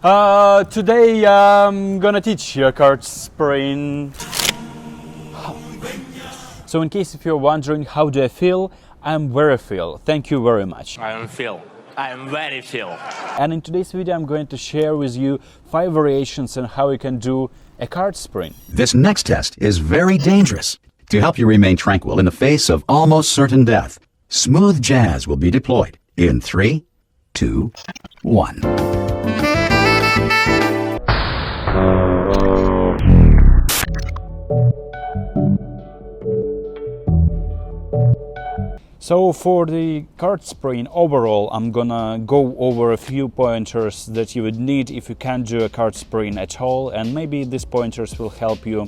Today I'm gonna teach you a card spring. So in case if you're wondering how do I feel, I'm very Phil. Thank you very much. I am Phil. I am very Phil. And in today's video I'm going to share with you 5 variations on how you can do a card spring. This next test is very dangerous. To help you remain tranquil in the face of almost certain death, smooth jazz will be deployed in 3, 2, 1. So for the card spring overall, I'm gonna go over a few pointers that you would need if you can't do a card spring at all, and maybe these pointers will help you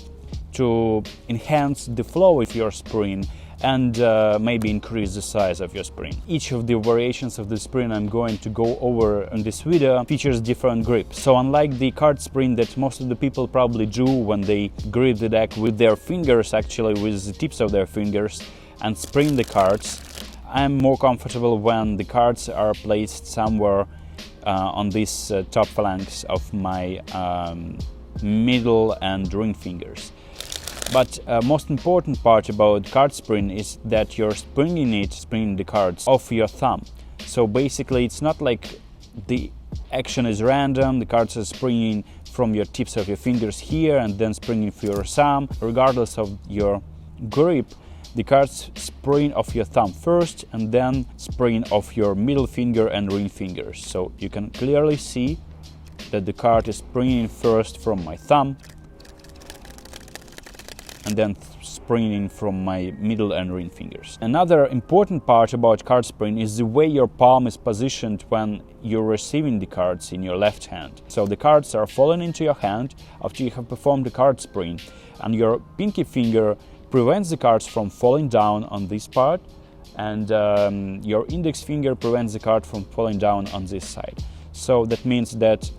to enhance the flow of your spring and maybe increase the size of your spring. Each of the variations of the spring I'm going to go over in this video features different grips. So unlike the card spring that most of the people probably do when they grip the deck with their fingers, actually with the tips of their fingers, and spring the cards, I'm more comfortable when the cards are placed somewhere on these top phalanx of my middle and ring fingers. But most important part about card spring is that you're springing the cards off your thumb. So basically it's not like the action is random, the cards are springing from your tips of your fingers here and then springing for your thumb. Regardless of your grip, the cards spring off your thumb first and then spring off your middle finger and ring fingers. So you can clearly see that the card is springing first from my thumb and then springing from my middle and ring fingers. Another important part about card spring is the way your palm is positioned when you're receiving the cards in your left hand. So the cards are falling into your hand after you have performed the card spring, and your pinky finger prevents the cards from falling down on this part, and your index finger prevents the card from falling down on this side. So that means that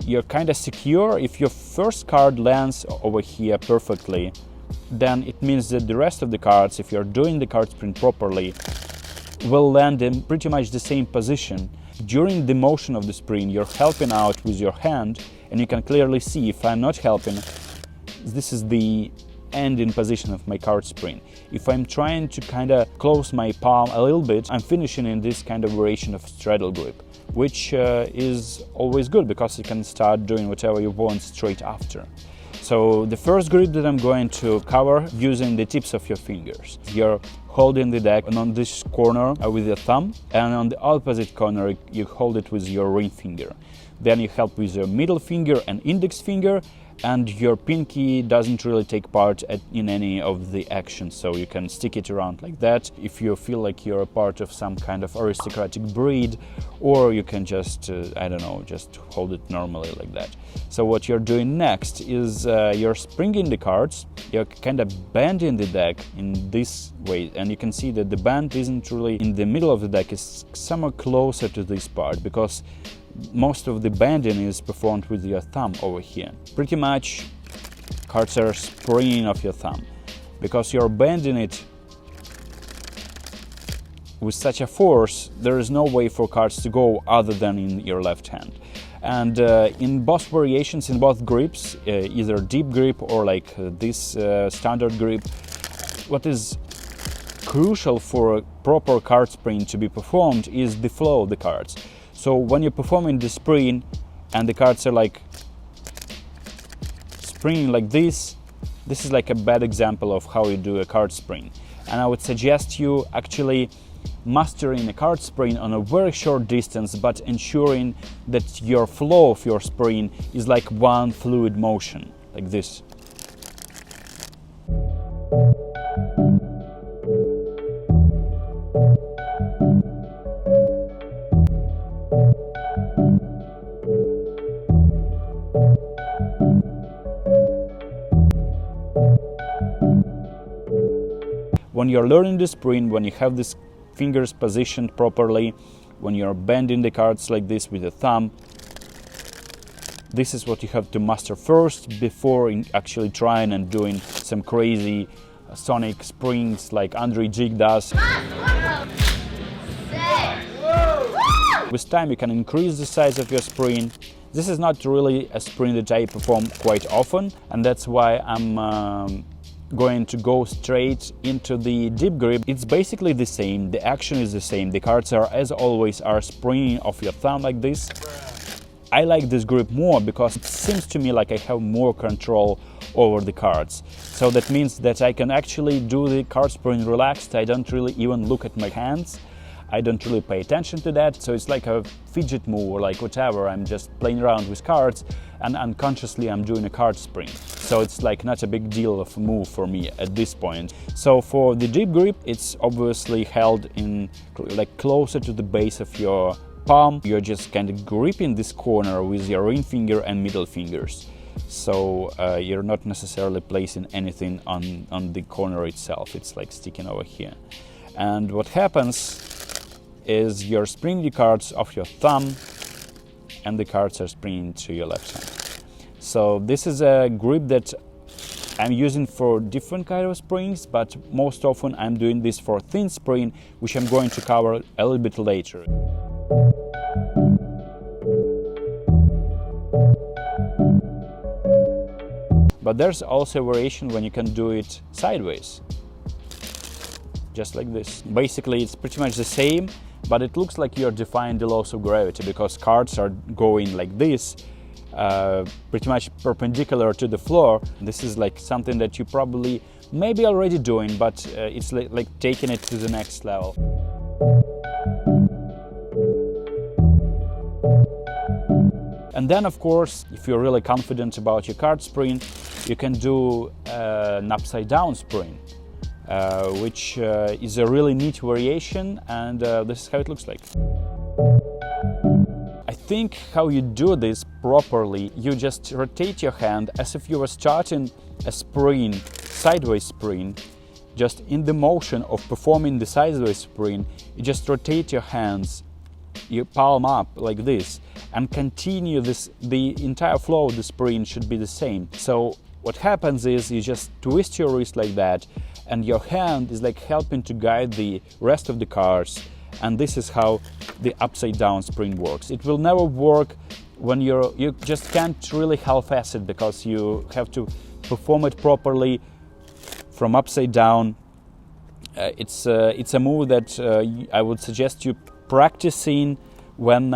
you're kind of secure. If your first card lands over here perfectly, then it means that the rest of the cards, if you're doing the card spring properly, will land in pretty much the same position. During the motion of the spring, you're helping out with your hand, and you can clearly see if I'm not helping, this is the ending position of my card spring. If I'm trying to kind of close my palm a little bit, I'm finishing in this kind of variation of straddle grip, which is always good because you can start doing whatever you want straight after. So the first grip that I'm going to cover using the tips of your fingers. You're holding the deck on this corner with your thumb, and on the opposite corner you hold it with your ring finger. Then you help with your middle finger and index finger, and your pinky doesn't really take part in any of the actions, so you can stick it around like that if you feel like you're a part of some kind of aristocratic breed, or you can just, I don't know, just hold it normally like that. So what you're doing next is you're springing the cards, you're kind of bending the deck in this way, and you can see that the bend isn't really in the middle of the deck, it's somewhere closer to this part, because most of the bending is performed with your thumb over here. Pretty much cards are springing off your thumb because you're bending it with such a force. There is no way for cards to go other than in your left hand. And in both variations, in both grips, either deep grip or like this standard grip, what is crucial for a proper card spring to be performed is the flow of the cards. So when you're performing the spring and the cards are like springing like this is like a bad example of how you do a card spring. And I would suggest you actually mastering a card spring on a very short distance, but ensuring that your flow of your spring is like one fluid motion, like this. When you're learning the spring, when you have these fingers positioned properly, when you're bending the cards like this with the thumb, this is what you have to master first before actually trying and doing some crazy sonic springs like Andrei Jikh does. With time you can increase the size of your spring. This is not really a spring that I perform quite often, and that's why I'm going to go straight into the deep grip. It's basically the same, the action is the same. The cards are, as always, are springing off your thumb like this. I like this grip more because it seems to me like I have more control over the cards. So that means that I can actually do the card spring relaxed. I don't really even look at my hands. I don't really pay attention to that, so it's like a fidget move or like whatever. I'm just playing around with cards and unconsciously I'm doing a card spring. So it's like not a big deal of a move for me at this point. So for the deep grip, it's obviously held in like closer to the base of your palm. You're just kind of gripping this corner with your ring finger and middle fingers. So you're not necessarily placing anything on the corner itself. It's like sticking over here. And what happens is you're springing the cards off your thumb and the cards are springing to your left hand. So this is a grip that I'm using for different kind of springs, but most often I'm doing this for thin spring, which I'm going to cover a little bit later. But there's also a variation when you can do it sideways, just like this. Basically it's pretty much the same, but it looks like you're defying the laws of gravity because cards are going like this, pretty much perpendicular to the floor. This is like something that you probably maybe already doing, but it's like taking it to the next level. And then, of course, if you're really confident about your card spring, you can do an upside down spring. Which is a really neat variation, and this is how it looks like. I think how you do this properly, you just rotate your hand as if you were starting a spring, sideways spring. Just in the motion of performing the sideways spring, you just rotate your hands, your palm up like this, and continue this. The entire flow of the spring should be the same. So what happens is you just twist your wrist like that, and your hand is like helping to guide the rest of the cards, and this is how the upside down spring works. It will never work when you just can't really half-ass it, because you have to perform it properly from upside down. It's a move that I would suggest you practicing when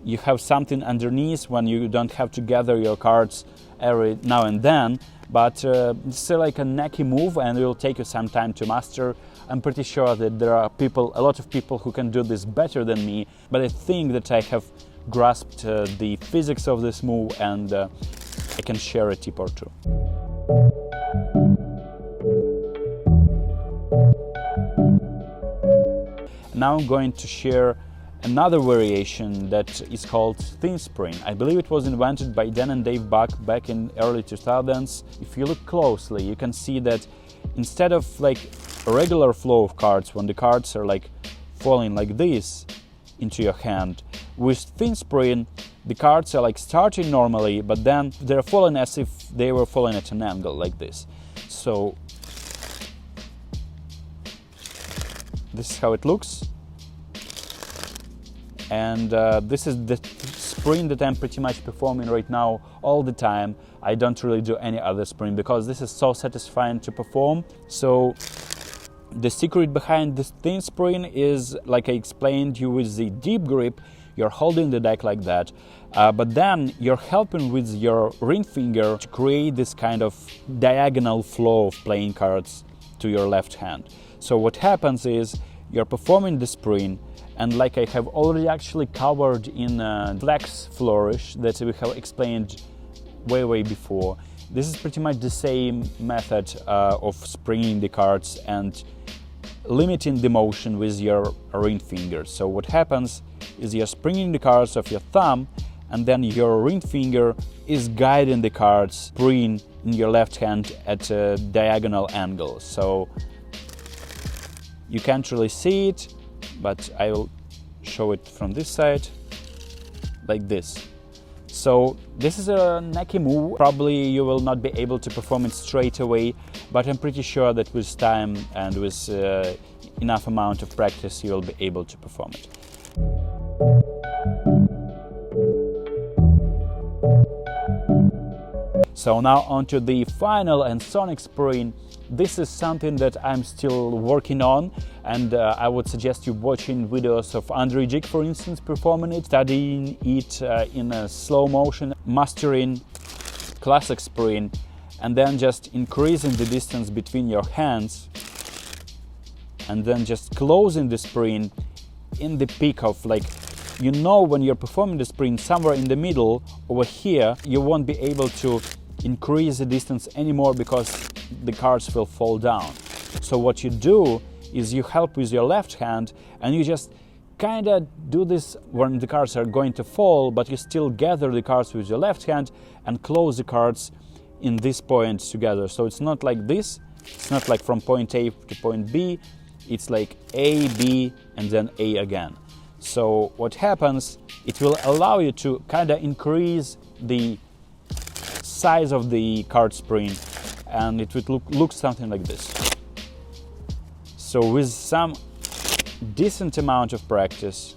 you have something underneath, when you don't have to gather your cards every now and then. But it's like a knacky move, and it will take you some time to master. I'm pretty sure that there are a lot of people who can do this better than me, but I think that I have grasped the physics of this move, and I can share a tip or two. Now I'm going to share another variation that is called thin spring. I believe it was invented by Dan and Dave Buck back in early 2000s. If you look closely, you can see that instead of like a regular flow of cards, when the cards are like falling like this into your hand, with thin spring, the cards are like starting normally, but then they're falling as if they were falling at an angle like this. So this is how it looks. And this is the spring that I'm pretty much performing right now all the time. I don't really do any other spring because this is so satisfying to perform. So the secret behind this thin spring is, like I explained you with the deep grip, you're holding the deck like that, but then you're helping with your ring finger to create this kind of diagonal flow of playing cards to your left hand. So what happens is you're performing the spring, and like I have already actually covered in flex flourish that we have explained way before, this is pretty much the same method of springing the cards and limiting the motion with your ring finger. So what happens is you're springing the cards off your thumb, and then your ring finger is guiding the cards spring in your left hand at a diagonal angle. So you can't really see it, but I will show it from this side, like this. So this is a knacky move. Probably you will not be able to perform it straight away, but I'm pretty sure that with time and with enough amount of practice you will be able to perform it. So now onto the final and sonic spring. This is something that I'm still working on, and I would suggest you watching videos of Andrei, Jikh, for instance, performing it, studying it in a slow motion, mastering classic spring, and then just increasing the distance between your hands, and then just closing the spring in the peak of, like, you know, when you're performing the spring somewhere in the middle over here, you won't be able to increase the distance anymore because the cards will fall down. So what you do is you help with your left hand, and you just kind of do this when the cards are going to fall, but you still gather the cards with your left hand and close the cards in this point together. So it's not like this, it's not like from point A to point B, it's like A, B, and then A again. So what happens, it will allow you to kind of increase the size of the card spring, and it would look something like this. So with some decent amount of practice,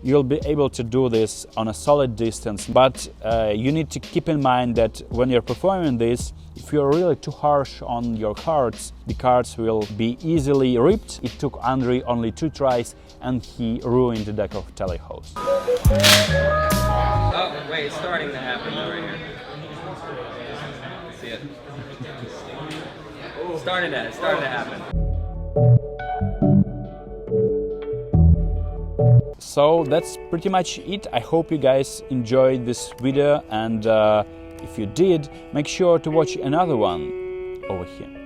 you'll be able to do this on a solid distance, but you need to keep in mind that when you're performing this, if you're really too harsh on your cards, the cards will be easily ripped. It took Andrei only 2 tries, and he ruined the deck of Telehost. Oh, wait, it's starting to happen though right here. See it? Starting to happen. So that's pretty much it. I hope you guys enjoyed this video, and if you did, make sure to watch another one over here.